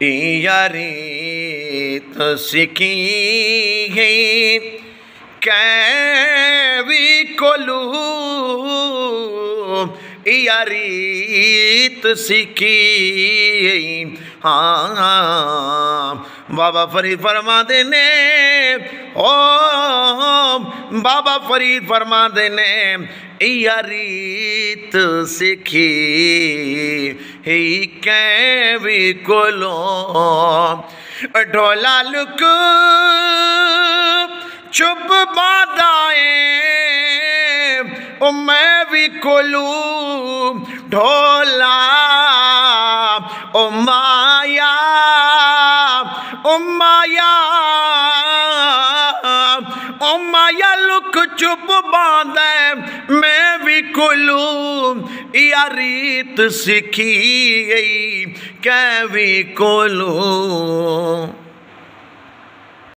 यारीत सीखी गई कैवी कोलू यारीत सीखी गई। हाँ बाबा फरीद फरमाते ने, ओ बाबा फरीद फरमाते ने यारीत सीखी ही कैवी कोलो ढोला लुक चुप बादाए मैं भी कोलू ढोला ओ माया ओ माया ओ माया लुक चुप बांधे मैं भी कोलू यारीत सीखी गई कैवी कोलू